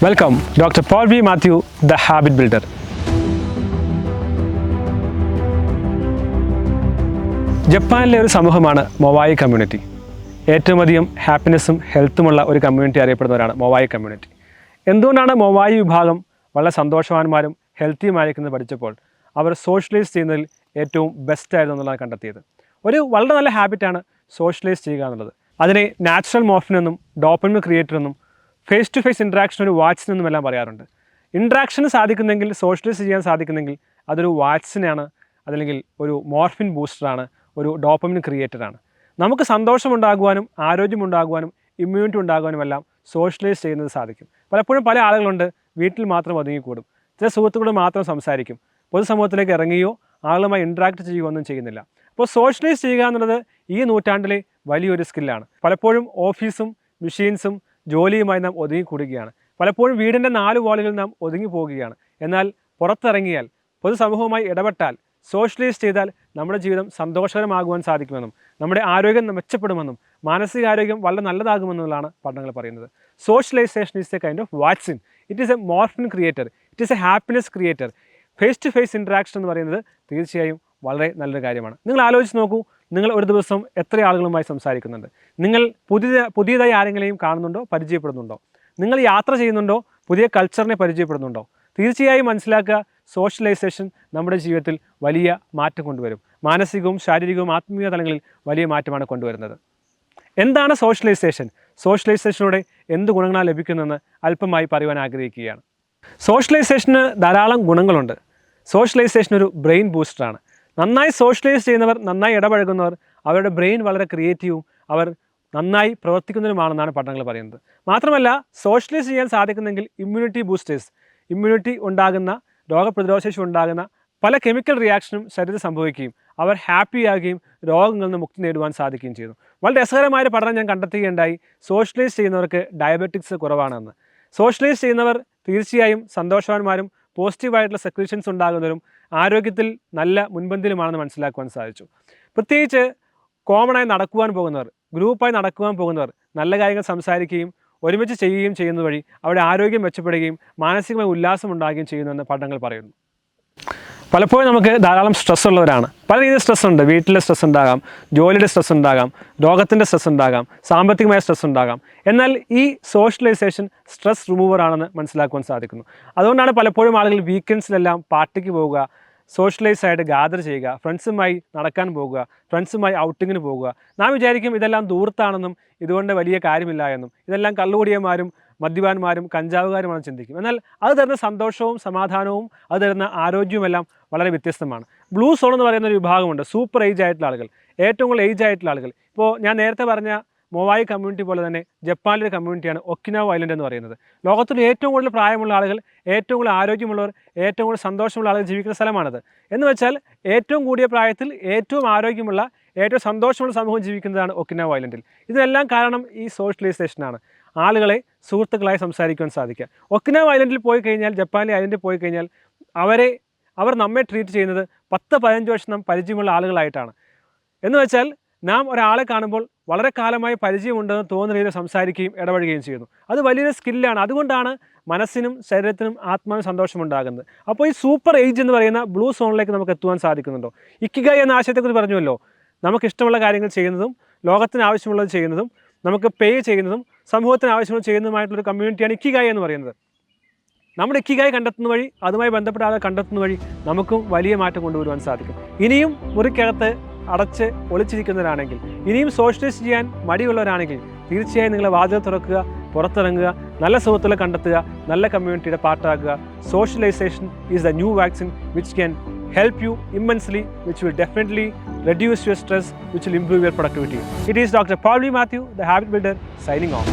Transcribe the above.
Welcome doctor Paul V Mathew, the habit builder. ജപ്പാനിലെ ഒരു സമൂഹമാണ് മൊവായി കമ്മ്യൂണിറ്റി. ഏറ്റവും അധികം ഹാപ്പിനെസ്സും ഹെൽത്തുമുള്ള ഒരു കമ്മ്യൂണിറ്റി അറിയപ്പെടുന്നവരാണ് മൊവായി കമ്മ്യൂണിറ്റി. എന്തുകൊണ്ടാണ് മൊവായി വിഭാഗം വളരെ സന്തോഷവാന്മാരും ഹെൽത്തിയുമായിരിക്കുന്നത് പഠിച്ചപ്പോൾ അവർ സോഷ്യലൈസ് ചെയ്യുന്നതിൽ ഏറ്റവും ബെസ്റ്റായിരുന്നു എന്നുള്ളതാണ് കണ്ടെത്തിയത്. ഒരു വളരെ നല്ല ഹാബിറ്റാണ് സോഷ്യലൈസ് ചെയ്യുക എന്നുള്ളത്. അതിനെ നാച്ചുറൽ മോർഫിൻ എന്നും ഡോപ്പമിൻ ക്രിയേറ്റർ എന്നും ഫേസ് ടു ഫേസ് ഇൻട്രാക്ഷൻ ഒരു വാച്ചിൻ എന്നും എല്ലാം പറയാറുണ്ട്. ഇൻട്രാക്ഷന് സാധിക്കുന്നെങ്കിൽ, സോഷ്യലൈസ് ചെയ്യാൻ സാധിക്കുന്നെങ്കിൽ അതൊരു വാച്ചിനാണ്, അതല്ലെങ്കിൽ ഒരു മോർഫിൻ ബൂസ്റ്ററാണ്, ഒരു ഡോപ്പമിൻ ക്രിയേറ്ററാണ്. നമുക്ക് സന്തോഷമുണ്ടാകുവാനും ആരോഗ്യമുണ്ടാകുവാനും ഇമ്മ്യൂണിറ്റി ഉണ്ടാകുവാനും എല്ലാം സോഷ്യലൈസ് ചെയ്യുന്നത് സാധിക്കും. പലപ്പോഴും പല ആളുകളുണ്ട് വീട്ടിൽ മാത്രം ഒതുങ്ങിക്കൂടും, ചില സുഹൃത്തുക്കളോട് മാത്രം സംസാരിക്കും, പൊതുസമൂഹത്തിലേക്ക് ഇറങ്ങിയോ ആളുകളുമായി ഇൻട്രാക്ട് ചെയ്യുകയോ ഒന്നും ചെയ്യുന്നില്ല. അപ്പോൾ സോഷ്യലൈസ് ചെയ്യുക എന്നുള്ളത് ഈ നൂറ്റാണ്ടിലെ വലിയൊരു സ്കില്ലാണ്. പലപ്പോഴും ഓഫീസും മെഷീൻസും ജോലിയുമായി നാം ഒതുങ്ങിക്കൂടുകയാണ്. പലപ്പോഴും വീടിൻ്റെ 4 വാളുകളിൽ നാം ഒതുങ്ങി പോവുകയാണ്. എന്നാൽ പുറത്തിറങ്ങിയാൽ, പൊതുസമൂഹവുമായി ഇടപെട്ടാൽ, സോഷ്യലൈസ് ചെയ്താൽ നമ്മുടെ ജീവിതം സന്തോഷകരമാകുവാൻ സാധിക്കുമെന്നും നമ്മുടെ ആരോഗ്യം മെച്ചപ്പെടുമെന്നും മാനസികാരോഗ്യം വളരെ നല്ലതാകുമെന്നുള്ളതാണ് പഠനങ്ങൾ പറയുന്നത്. Socialization is a kind of vaccine. It is a morphine creator, it is a happiness creator. Face to face interaction എന്ന് പറയുന്നത് തീർച്ചയായും വളരെ നല്ലൊരു കാര്യമാണ്. നിങ്ങൾ ആലോചിച്ച് നോക്കൂ, നിങ്ങൾ ഒരു ദിവസം എത്ര ആളുകളുമായി സംസാരിക്കുന്നുണ്ട്? നിങ്ങൾ പുതിയതായി ആരെങ്കിലും കാണുന്നുണ്ടോ, പരിചയപ്പെടുന്നുണ്ടോ? നിങ്ങൾ യാത്ര ചെയ്യുന്നുണ്ടോ, പുതിയ കൾച്ചറിനെ പരിചയപ്പെടുന്നുണ്ടോ? തീർച്ചയായും മനസ്സിലാക്കുക, സോഷ്യലൈസേഷൻ നമ്മുടെ ജീവിതത്തിൽ വലിയ മാറ്റം കൊണ്ടുവരും. മാനസികവും ശാരീരികവും ആത്മീയ തലങ്ങളിൽ വലിയ മാറ്റമാണ് കൊണ്ടുവരുന്നത്. എന്താണ് സോഷ്യലൈസേഷൻ? സോഷ്യലൈസേഷനോടെ എന്ത് ഗുണങ്ങളാണ് ലഭിക്കുന്നതെന്ന് അല്പമായി പറയുവാൻ ആഗ്രഹിക്കുകയാണ്. സോഷ്യലൈസേഷന് ധാരാളം ഗുണങ്ങളുണ്ട്. സോഷ്യലൈസേഷൻ ഒരു ബ്രെയിൻ ബൂസ്റ്ററാണ്. നന്നായി സോഷ്യലൈസ് ചെയ്യുന്നവർ, നന്നായി ഇടപഴകുന്നവർ, അവരുടെ ബ്രെയിൻ വളരെ ക്രിയേറ്റീവും അവർ നന്നായി പ്രവർത്തിക്കുന്നതിനുമാണെന്നാണ് പഠനങ്ങൾ പറയുന്നത്. മാത്രമല്ല, സോഷ്യലൈസ് ചെയ്യാൻ സാധിക്കുന്നെങ്കിൽ ഇമ്മ്യൂണിറ്റി ബൂസ്റ്റേഴ്സ്, ഇമ്മ്യൂണിറ്റി ഉണ്ടാകുന്ന, രോഗപ്രതിരോധശേഷി ഉണ്ടാകുന്ന പല കെമിക്കൽ റിയാക്ഷനും ശരീരത്തിൽ സംഭവിക്കുകയും അവർ ഹാപ്പിയാകുകയും രോഗങ്ങളിൽ നിന്ന് മുക്തി നേടുവാൻ സാധിക്കുകയും ചെയ്യുന്നു. വളരെ രസകരമായ പഠനം ഞാൻ കണ്ടെത്തുകയുണ്ടായി. സോഷ്യലൈസ് ചെയ്യുന്നവർക്ക് ഡയബറ്റിക്സ് കുറവാണെന്ന്. സോഷ്യലൈസ് ചെയ്യുന്നവർ തീർച്ചയായും സന്തോഷവാന്മാരും പോസിറ്റീവായിട്ടുള്ള സെക്രീഷൻസ് ഉണ്ടാകുന്നവരും ആരോഗ്യത്തിൽ നല്ല മുൻപന്തിയിലുമാണെന്ന് മനസ്സിലാക്കുവാൻ സാധിച്ചു. പ്രത്യേകിച്ച് കോമണായി നടക്കുവാൻ പോകുന്നവർ, ഗ്രൂപ്പായി നടക്കുവാൻ പോകുന്നവർ നല്ല കാര്യങ്ങൾ സംസാരിക്കുകയും ഒരുമിച്ച് ചെയ്യുകയും ചെയ്യുന്നത് വഴി അവരുടെ ആരോഗ്യം മെച്ചപ്പെടുകയും മാനസികമായ ഉല്ലാസം ഉണ്ടാകുകയും ചെയ്യുന്നുവെന്ന് പഠനങ്ങൾ പറയുന്നു. പലപ്പോഴും നമുക്ക് ധാരാളം സ്ട്രെസ് ഉള്ളവരാണ്. പല രീതിയിൽ സ്ട്രെസ് ഉണ്ട്. വീട്ടിലെ സ്ട്രെസ് ഉണ്ടാകാം, ജോലിയുടെ സ്ട്രെസ് ഉണ്ടാകാം, രോഗത്തിൻ്റെ സ്ട്രെസ് ഉണ്ടാകാം, സാമ്പത്തികമായ സ്ട്രെസ് ഉണ്ടാകാം. എന്നാൽ ഈ സോഷ്യലൈസേഷൻ സ്ട്രെസ് റിമൂവർ ആണെന്ന് മനസ്സിലാക്കുവാൻ സാധിക്കുന്നു. അതുകൊണ്ടാണ് പലപ്പോഴും ആളുകൾ വീക്കെൻഡ്സിലെല്ലാം പാർട്ടിക്ക് പോവുക, സോഷ്യലൈസ് ആയിട്ട് ഗാദർ ചെയ്യുക, ഫ്രണ്ട്സുമായി നടക്കാൻ പോകുക, ഫ്രണ്ട്സുമായി ഔട്ടിങ്ങിന് പോകുക. നാം വിചാരിക്കും ഇതെല്ലാം ദൂരത്താണെന്നും ഇതുകൊണ്ട് വലിയ കാര്യമില്ല എന്നും, ഇതെല്ലാം കള്ളുകുടിയന്മാരും മദ്യപാന്മാരും കഞ്ചാവുകാരുമാണ് ചിന്തിക്കും. എന്നാൽ അത് തരുന്ന സന്തോഷവും സമാധാനവും അത് തരുന്ന ആരോഗ്യവുമെല്ലാം വളരെ വ്യത്യസ്തമാണ്. ബ്ലൂ സോൺ എന്ന് പറയുന്ന ഒരു വിഭാഗമുണ്ട്. സൂപ്പർ ഏജ് ആയിട്ടുള്ള ആളുകൾ, ഏറ്റവും കൂടുതൽ ഏജ് ആയിട്ടുള്ള ആളുകൾ. ഇപ്പോൾ ഞാൻ നേരത്തെ പറഞ്ഞ മൊവായി കമ്മ്യൂണിറ്റി പോലെ തന്നെ ജപ്പാനിലെ കമ്മ്യൂണിറ്റിയാണ് ഒക്കിനാവ ഐലൻഡ് എന്ന് പറയുന്നത്. ലോകത്തിൽ ഏറ്റവും കൂടുതൽ പ്രായമുള്ള ആളുകൾ, ഏറ്റവും കൂടുതൽ ആരോഗ്യമുള്ളവർ, ഏറ്റവും കൂടുതൽ സന്തോഷമുള്ള ആളുകൾ ജീവിക്കുന്ന സ്ഥലമാണത്. എന്ന് വെച്ചാൽ ഏറ്റവും കൂടിയ പ്രായത്തിൽ ഏറ്റവും ആരോഗ്യമുള്ള, ഏറ്റവും സന്തോഷമുള്ള സമൂഹം ജീവിക്കുന്നതാണ് ഒക്കിനാവ ഐലൻഡിൽ. ഇതിനെല്ലാം കാരണം ഈ സോഷ്യലൈസേഷനാണ്. ആളുകളെ സുഹൃത്തുക്കളായി സംസാരിക്കുവാൻ സാധിക്കുക. ഒക്കിനാവ ഐലൻഡിൽ പോയി കഴിഞ്ഞാൽ, ജപ്പാനിലെ ഐലൻഡിൽ പോയി കഴിഞ്ഞാൽ അവർ നമ്മെ ട്രീറ്റ് ചെയ്യുന്നത് 10-15 വർഷം നാം പരിചയമുള്ള ആളുകളായിട്ടാണ്. എന്ന് വെച്ചാൽ നാം ഒരാളെ കാണുമ്പോൾ വളരെ കാലമായി പരിചയമുണ്ടെന്ന് തോന്നുന്ന രീതിയിൽ സംസാരിക്കുകയും ഇടപഴകുകയും ചെയ്യുന്നു. അത് വലിയൊരു സ്കില്ലാണ്. അതുകൊണ്ടാണ് മനസ്സിനും ശരീരത്തിനും ആത്മാവിനും സന്തോഷമുണ്ടാകുന്നത്. അപ്പോൾ ഈ സൂപ്പർ ഏജ് എന്ന് പറയുന്ന ബ്ലൂ സോണിലേക്ക് നമുക്ക് എത്തുവാൻ സാധിക്കുന്നുണ്ടോ? ഇക്കിഗായി എന്ന ആശയത്തെക്കുറിച്ച് പറഞ്ഞുവല്ലോ. നമുക്കിഷ്ടമുള്ള കാര്യങ്ങൾ ചെയ്യുന്നതും, ലോകത്തിന് ആവശ്യമുള്ളത് ചെയ്യുന്നതും, നമുക്ക് പേ ചെയ്യുന്നതും, സമൂഹത്തിന് ആവശ്യമുള്ളത് ചെയ്യുന്നതുമായിട്ടുള്ളൊരു കമ്മ്യൂണിറ്റിയാണ് ഇക്കിഗായി എന്ന് പറയുന്നത്. നമ്മുടെ ഇക്കിഗായി കണ്ടെത്തുന്ന വഴി, അതുമായി ബന്ധപ്പെട്ട ആളെ കണ്ടെത്തുന്ന വഴി നമുക്കും വലിയ മാറ്റം കൊണ്ടുവരുവാൻ സാധിക്കും. ഇനിയും മുറിക്കകത്ത് അടച്ച് ഒളിച്ചിരിക്കുന്നവരാണെങ്കിൽ, ഇനിയും സോഷ്യലൈസ് ചെയ്യാൻ മടിയുള്ളവരാണെങ്കിൽ തീർച്ചയായും നിങ്ങളെ വാതിൽ തുറക്കുക, പുറത്തിറങ്ങുക, നല്ല സുഹൃത്തുക്കളെ കണ്ടെത്തുക, നല്ല കമ്മ്യൂണിറ്റിയുടെ പാർട്ടാക്കുക. Socialization is the new vaccine which can help you immensely, which will definitely reduce your stress, which will improve your productivity. It is Dr. Paul V. Matthew, the Habit Builder, signing off.